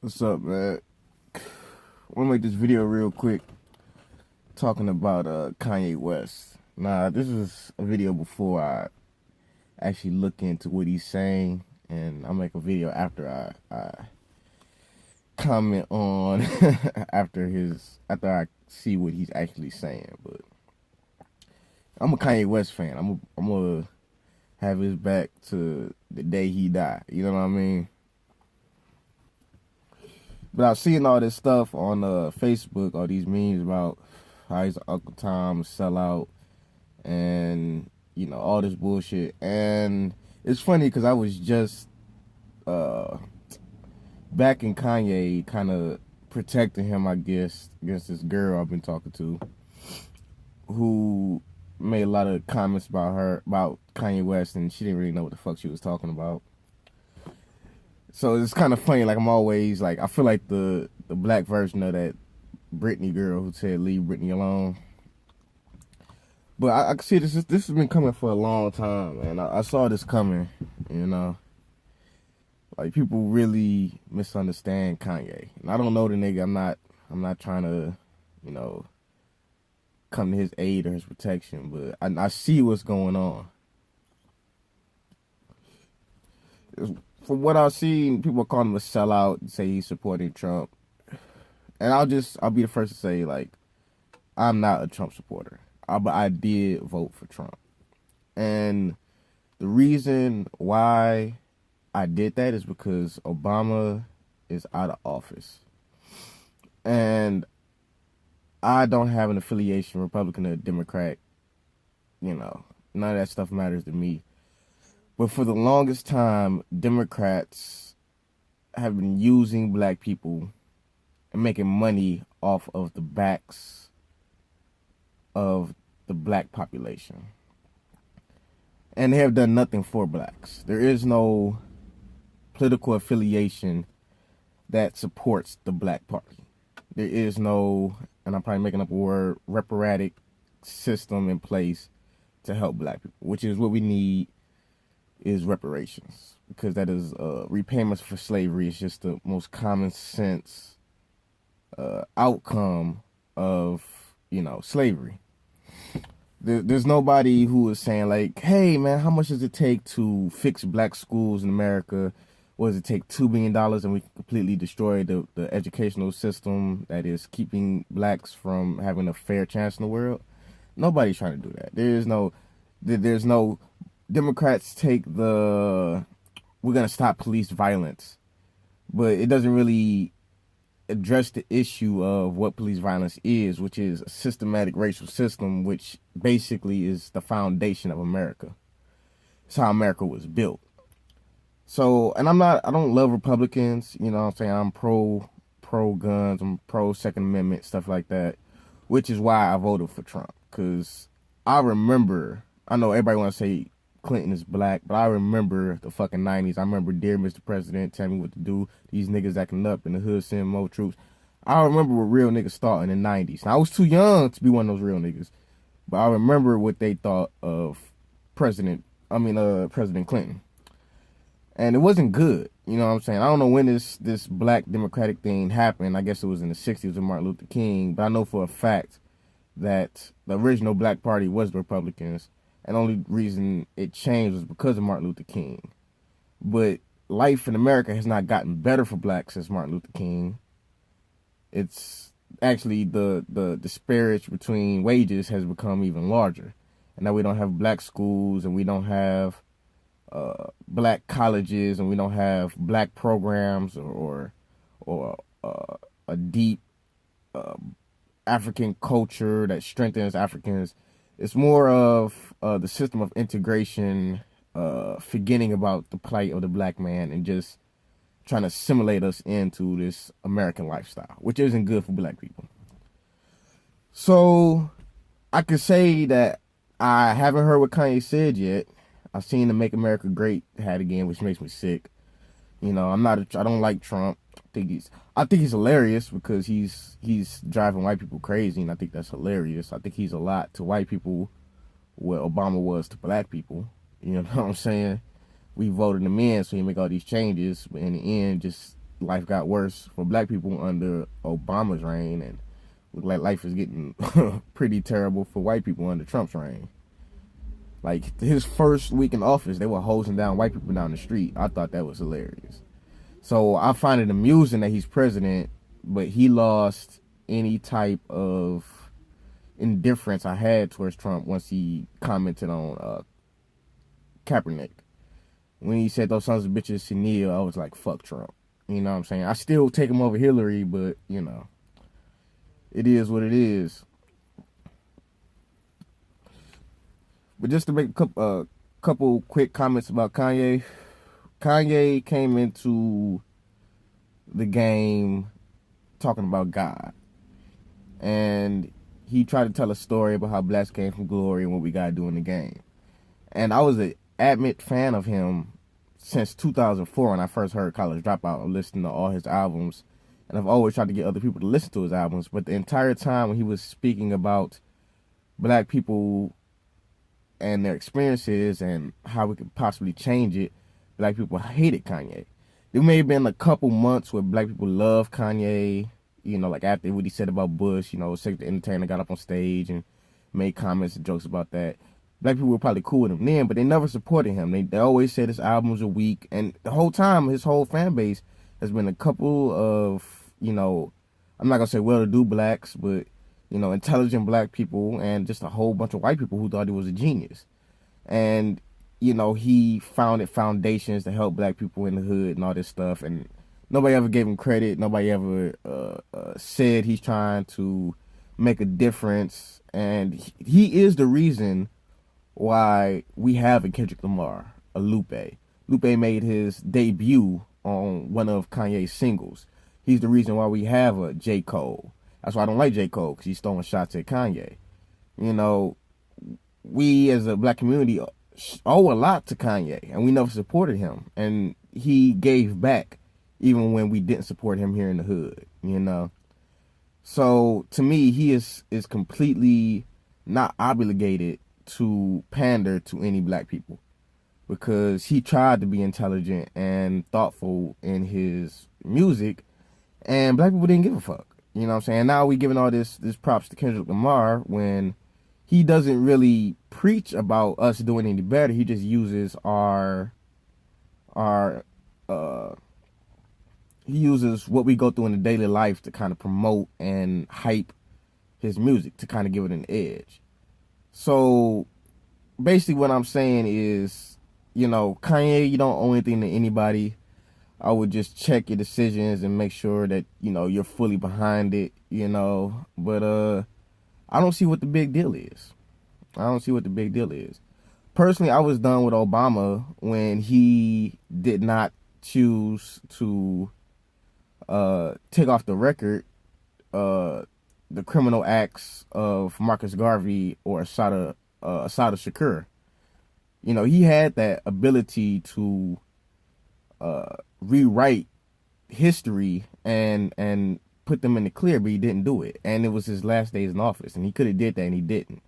What's up, man? I want to make this video real quick talking about Kanye West. Nah, this is a video before I actually look into what he's saying, and I'll make a video after I comment on after I see what he's actually saying. But I'm a Kanye West fan. I'm gonna have his back to the day he died. You know what I mean? But I've seen all this stuff on Facebook, all these memes about how he's Uncle Tom, sellout, and all this bullshit. And it's funny because I was just backing Kanye, kind of protecting him, I guess, against this girl I've been talking to, who made a lot of comments about Kanye West, and she didn't really know what the fuck she was talking about. So it's kind of funny. Like, I'm always like, I feel like the black version of that Britney girl who said leave Britney alone. But I can see this has been coming for a long time, man. I saw this coming. Like, people really misunderstand Kanye, and I don't know the nigga. I'm not trying to come to his aid or his protection, but I see what's going on. From what I've seen, people call him a sellout and say he's supporting Trump. And I'll be the first to say, like, I'm not a Trump supporter. But I did vote for Trump. And the reason why I did that is because Obama is out of office. And I don't have an affiliation, Republican or Democrat. None of that stuff matters to me. But for the longest time, Democrats have been using black people and making money off of the backs of the black population. And they have done nothing for blacks. There is no political affiliation that supports the black party. There is no, and I'm probably making up a word, reparative system in place to help black people, which is what we need. Is reparations, because that is repayments for slavery. It's just the most common sense outcome of slavery. There's nobody who is saying, like, hey man, how much does it take to fix black schools in America? What does it take? $2 billion and we can completely destroy the educational system that is keeping blacks from having a fair chance in the world? Nobody's trying to do that. There's no Democrats take we're going to stop police violence, but it doesn't really address the issue of what police violence is, which is a systematic racial system, which basically is the foundation of America. It's how America was built. So, and I don't love Republicans, what I'm saying? I'm pro guns, I'm pro Second Amendment, stuff like that, which is why I voted for Trump. Because I know everybody want to say Clinton is black, but I remember the fucking 90s. I remember Dear Mr. President, tell me what to do. These niggas acting up in the hood, sending more troops. I remember what real niggas thought in the 90s. Now, I was too young to be one of those real niggas, but I remember what they thought of President Clinton. And it wasn't good. You know what I'm saying? I don't know when this black democratic thing happened. I guess it was in the 60s with Martin Luther King, but I know for a fact that the original black party was the Republicans. And the only reason it changed was because of Martin Luther King. But life in America has not gotten better for blacks since Martin Luther King. It's actually the disparity between wages has become even larger. And now we don't have black schools, and we don't have black colleges, and we don't have black programs or a deep African culture that strengthens Africans. It's more of the system of integration, forgetting about the plight of the black man and just trying to assimilate us into this American lifestyle, which isn't good for black people. So I could say that I haven't heard what Kanye said yet. I've seen the Make America Great hat again, which makes me sick. I don't like Trump. I think he's hilarious because he's driving white people crazy, and I think that's hilarious. I think he's a lot to white people what Obama was to black people. You know what I'm saying? We voted him in so he make all these changes, but in the end, just life got worse for black people under Obama's reign, and look like life is getting pretty terrible for white people under Trump's reign. Like his first week in office, they were hosing down white people down the street. I thought that was hilarious. So I find it amusing that he's president, but he lost any type of indifference I had towards Trump once he commented on Kaepernick. When he said those sons of bitches senile, I was like, fuck Trump. You know what I'm saying? I still take him over Hillary, but, you know, it is what it is. But just to make a couple quick comments about Kanye. Kanye came into the game talking about God. And he tried to tell a story about how blacks came from glory and what we got to do in the game. And I was an adamant fan of him since 2004 when I first heard College Dropout. I listened to all his albums, and I've always tried to get other people to listen to his albums. But the entire time when he was speaking about black people and their experiences and how we could possibly change it, black people hated Kanye. There may have been a couple months where black people loved Kanye, you know, like after what he said about Bush, you know, Cedric the Entertainer got up on stage and made comments and jokes about that. Black people were probably cool with him then, but they never supported him. They always said his albums are weak, and the whole time his whole fan base has been a couple of, you know, I'm not gonna say well-to-do blacks, but, you know, intelligent black people and just a whole bunch of white people who thought he was a genius. And, you know, he founded foundations to help black people in the hood and all this stuff, and nobody ever gave him credit. Nobody ever said he's trying to make a difference, and he is the reason why we have a Kendrick Lamar, a Lupe. Lupe made his debut on one of Kanye's singles. He's the reason why we have a J. Cole. That's why I don't like J. Cole, because he's throwing shots at Kanye. You know, we as a black community owe a lot to Kanye, and we never supported him. And he gave back even when we didn't support him here in the hood, you know. So to me, he is completely not obligated to pander to any black people, because he tried to be intelligent and thoughtful in his music, and black people didn't give a fuck. You know what I'm saying? Now we giving all this props to Kendrick Lamar when he doesn't really preach about us doing any better. He just uses he uses what we go through in the daily life to kind of promote and hype his music, to kind of give it an edge. So basically what I'm saying is, you know, Kanye, you don't owe anything to anybody. I would just check your decisions and make sure that, you know, you're fully behind it, you know. But I don't see what the big deal is. I don't see what the big deal is. Personally, I was done with Obama when he did not choose to take off the record the criminal acts of Marcus Garvey or Assata Shakur. You know, he had that ability to rewrite history and put them in the clear, but he didn't do it. And it was his last days in office, and he could have did that, and he didn't.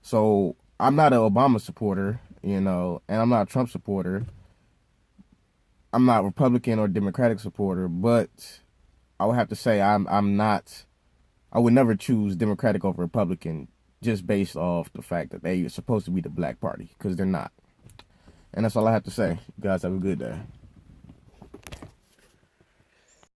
So I'm not an Obama supporter, you know, and I'm not a Trump supporter. I'm not Republican or Democratic supporter, but I would have to say I would never choose Democratic over Republican just based off the fact that they are supposed to be the black party, because they're not. And that's all I have to say. You guys have a good day.